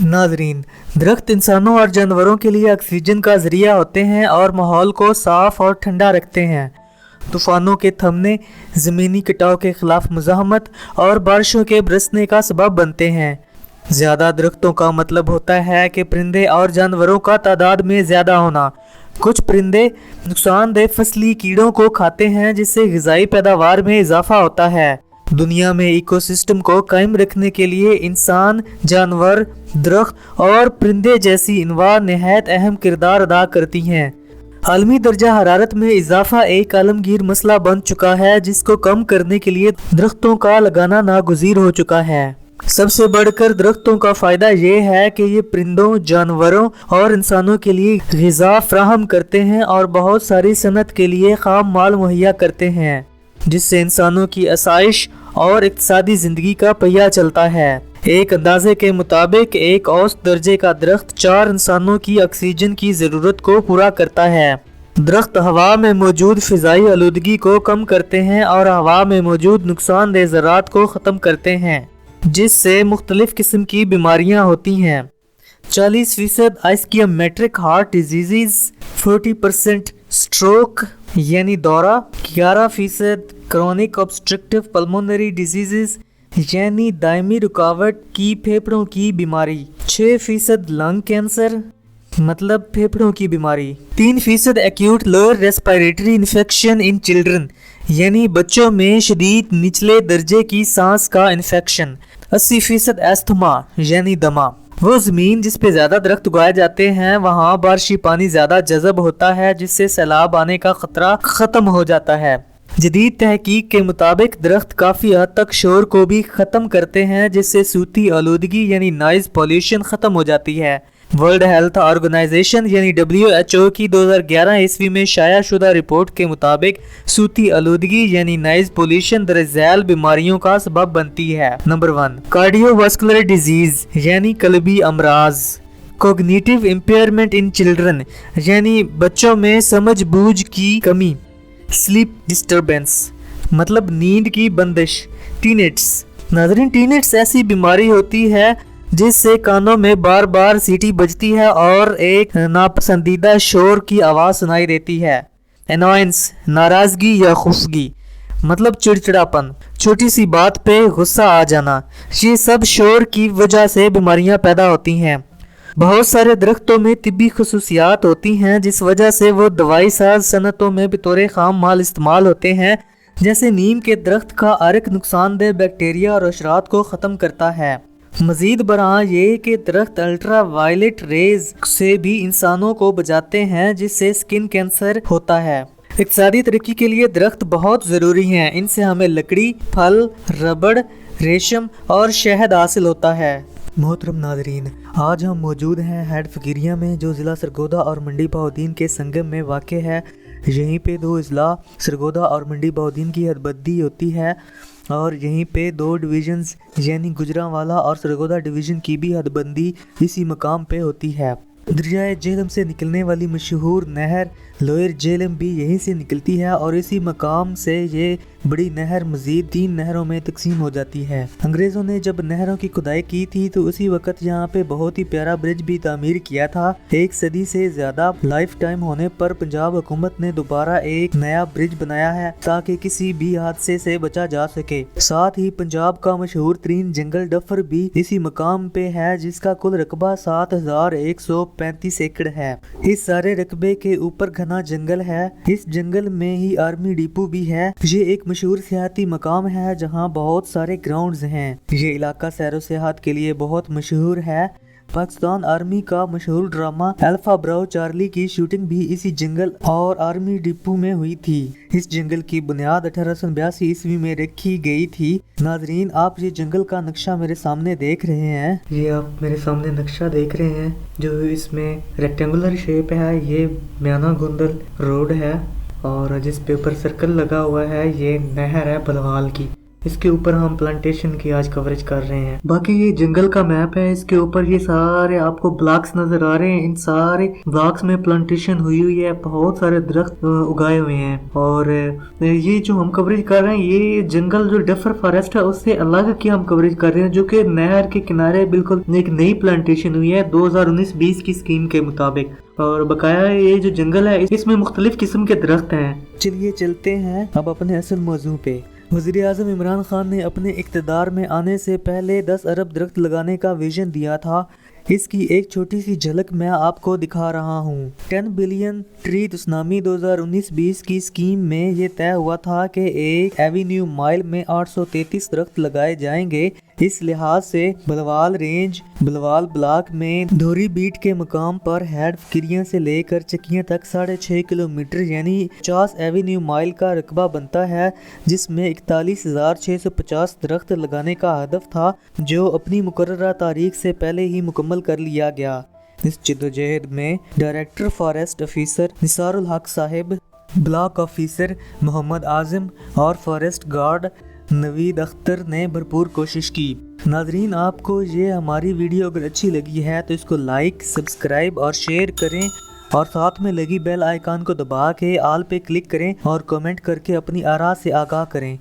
नाज़रीन, दरख्त इंसानों और जानवरों के लिए ऑक्सीजन का ज़रिया होते हैं और माहौल को साफ़ और ठंडा रखते हैं। तूफ़ानों के थमने, ज़मीनी कटाव के ख़िलाफ़ मुज़ाहमत और बारिशों के बरसने का सबब बनते हैं। ज़्यादा दरख्तों का मतलब होता है कि परिंदे और जानवरों का तादाद में ज़्यादा होना। कुछ परिंदे नुकसानदेह फसली कीड़ों को खाते हैं, जिससे ग़िज़ाई पैदावार में इजाफा होता है। दुनिया में इकोसिस्टम को कायम रखने के लिए इंसान, जानवर, दरख्त और परिंदे जैसी अनवा नहायत अहम किरदार अदा करती हैं। आलमी दर्जा हरारत में इजाफा एक आलमगीर मसला बन चुका है, जिसको कम करने के लिए दरख्तों का लगाना नागुज़ीर हो चुका है। सबसे बढ़कर दरख्तों का फ़ायदा ये है कि ये परिंदों, जानवरों और इंसानों के लिए ग़िज़ा फराहम करते हैं और बहुत सारी सनत के लिए खाम माल मुहैया करते हैं, जिससे इंसानों की आसाइश और इक़्तिसादी ज़िंदगी का पहिया चलता है। एक अंदाजे के मुताबिक एक औसत दर्जे का दरख्त 4 इंसानों की ऑक्सीजन की ज़रूरत को पूरा करता है। दरख्त हवा में मौजूद फ़िज़ाई आलूदगी को कम करते हैं और हवा में मौजूद नुकसानदेह ज़रात को ख़त्म करते हैं, जिससे मुख्तलिफ़ किस्म की बीमारियाँ होती हैं। 40% आइस्कियामेट्रिक हार्ट डिजीज़, 40% स्ट्रोक यानी दौरा, 11% क्रोनिक ऑब्स्ट्रक्टिव पल्मोनरी डिजीज़ यानी दायमी रुकावट की फेफड़ों की बीमारी, 6% लंग कैंसर मतलब फेफड़ों की बीमारी, 3% acute lower respiratory infection in children यानी बच्चों में शदीद निचले दर्जे की सांस का इन्फेक्शन, 80% एस्थमा यानी दमा। वो ज़मीन जिस पे ज़्यादा दरख्त उगाए जाते हैं वहाँ बारिशी पानी ज़्यादा जज़ब होता है, जिससे सैलाब आने का ख़तरा ख़त्म हो जाता है। जदीद तहकीक के मुताबिक दरख्त काफ़ी हद तक शोर को भी ख़त्म करते हैं, जिससे सूती आलूदगी यानी नॉइज़ पॉल्यूशन ख़त्म हो जाती है। वर्ल्ड हेल्थ ऑर्गेनाइजेशन यानी WHO की 2011 ईस्वी में शाया शुदा रिपोर्ट के मुताबिक सूती आलूदगी यानी नॉइज़ पोल्यूशन दरअसल बीमारियों का सबब बनती है। नंबर 1, कार्डियोवास्कुलर डिजीज़ यानी कल्बी अमराज, कोग्निटिव इम्पेयरमेंट इन चिल्ड्रन यानी बच्चों में समझ बूझ की कमी, स्लीप डिस्टर्बेंस मतलब नींद की बंदिश, टीनेट्स। नाज़रीन, टीनेट्स ऐसी बीमारी होती है जिससे कानों में बार बार सीटी बजती है और एक नापसंदीदा शोर की आवाज़ सुनाई देती है। एनॉयंस, नाराज़गी या खुफगी मतलब चिड़चिड़ापन, छोटी सी बात पे गुस्सा आ जाना, ये सब शोर की वजह से बीमारियां पैदा होती हैं। बहुत सारे दरख्तों में तिब्बी खसूसियात होती हैं, जिस वजह से वो दवाई साज सनतों में बतौर खाम माल इस्तेमाल होते हैं। जैसे नीम के दरख्त का अर्क नुकसानदेह बैक्टीरिया और अशरात को ख़त्म करता है। मज़ीद बरआं ये कि दरख्त अल्ट्रा वायलेट रेज से भी इंसानों को बचाते हैं, जिससे स्किन कैंसर होता है। इक़्तिसादी तरक्की के लिए दरख्त बहुत ज़रूरी हैं। इनसे हमें लकड़ी, फल, रबड़, रेशम और शहद हासिल होता है। मोहतरम नाज़रीन, आज हम मौजूद हैं हेड फ़कीरिया में, जो ज़िला सरगोदा और मंडी बहाउद्दीन के संगम में वाक़ है। यहीं पे 2 अज़ला सरगोदा और मंडी बहाउद्दीन की हदबंदी होती है और यहीं पे 2 डिवीज़न्स यानी गुजरांवाला और सरगोदा डिवीज़न की भी हदबंदी इसी मकाम पे होती है। दरियाए झेलम से निकलने वाली मशहूर नहर लोअर झेलम भी यहीं से निकलती है और इसी मकाम से ये बड़ी नहर मज़ीद 3 नहरों में तकसीम हो जाती है। अंग्रेज़ों ने जब नहरों की खुदाई की थी तो उसी वक्त यहाँ पे बहुत ही प्यारा ब्रिज भी तामीर किया था। 1 सदी से ज़्यादा लाइफ टाइम होने पर पंजाब हुकूमत ने दोबारा एक नया ब्रिज बनाया है ताकि किसी भी हादसे से बचा जा सके। साथ ही पंजाब का मशहूर तरीन जंगल डफर भी इसी मकाम पे है, जिसका कुल रकबा 7135 एकड़ है। इस सारे रकबे के ऊपर घना जंगल है। इस जंगल में ही आर्मी डिपो भी है। ये एक मशहूर सियाहती मकाम है जहाँ बहुत सारे ग्राउंड्स हैं। ये इलाका सैरो सियाहत के लिए बहुत मशहूर है। पाकिस्तान आर्मी का मशहूर ड्रामा अल्फा ब्रावो चार्ली की शूटिंग भी इसी जंगल और आर्मी डिपो में हुई थी। इस जंगल की बुनियाद 1882 ईस्वी में रखी गई थी। नाजरीन, आप ये जंगल का नक्शा मेरे सामने देख रहे हैं। ये आप मेरे सामने नक्शा देख रहे हैं जो इसमें रेक्टेंगुलर शेप है। ये म्याना गुंदल रोड है और जिस पे ऊपर सर्कल लगा हुआ है ये नहर है बलवाल की। اس کے اوپر ہم پلانٹیشن کی آج کوریج کر رہے ہیں۔ باقی یہ جنگل کا میپ ہے، اس کے اوپر یہ سارے آپ کو بلاکس نظر آ رہے ہیں، ان سارے بلاکس میں پلانٹیشن ہوئی ہے، بہت سارے درخت اگائے ہوئے ہیں۔ اور یہ جو ہم کوریج کر رہے ہیں یہ جنگل جو ڈفر فارسٹ ہے اس سے الگ کی ہم کوریج کر رہے ہیں، جو کہ نہر کے کنارے بالکل ایک نئی پلانٹیشن ہوئی ہے 2019-20 کی اسکیم کے مطابق۔ اور بقایا یہ جو جنگل ہے اس میں مختلف قسم کے درخت ہیں۔ چلیے چلتے ہیں اب اپنے اصل موضوع پہ۔ وزیر اعظم عمران خان نے اپنے اقتدار میں آنے سے پہلے 10 ارب درخت لگانے کا ویژن دیا تھا۔ اس کی ایک چھوٹی سی جھلک میں آپ کو دکھا رہا ہوں۔ 10 بلین ٹری تسونامی 2019-20 کی اسکیم میں یہ طے ہوا تھا کہ ایک ایوینیو مائل میں 833 درخت لگائے جائیں گے۔ اس لحاظ سے بلوال رینج بلوال بلاک میں دھوری بیٹ کے مقام پر ہیڈ فکریاں سے لے کر چکیاں تک 6.5 کلومیٹر یعنی 50 ایوینیو مائل کا رقبہ بنتا ہے، جس میں 41,650 درخت لگانے کا ہدف تھا، جو اپنی مقررہ تاریخ سے پہلے ہی مکمل کر لیا گیا۔ اس جدوجہد میں ڈائریکٹر فارسٹ آفیسر نثار الحق صاحب، بلاک آفیسر محمد اعظم اور فارسٹ گارڈ نوید اختر نے بھرپور کوشش کی۔ ناظرین، آپ کو یہ ہماری ویڈیو اگر اچھی لگی ہے تو اس کو لائک، سبسکرائب اور شیئر کریں، اور ساتھ میں لگی بیل آئیکن کو دبا کے آل پہ کلک کریں اور کمنٹ کر کے اپنی آراء سے آگاہ کریں۔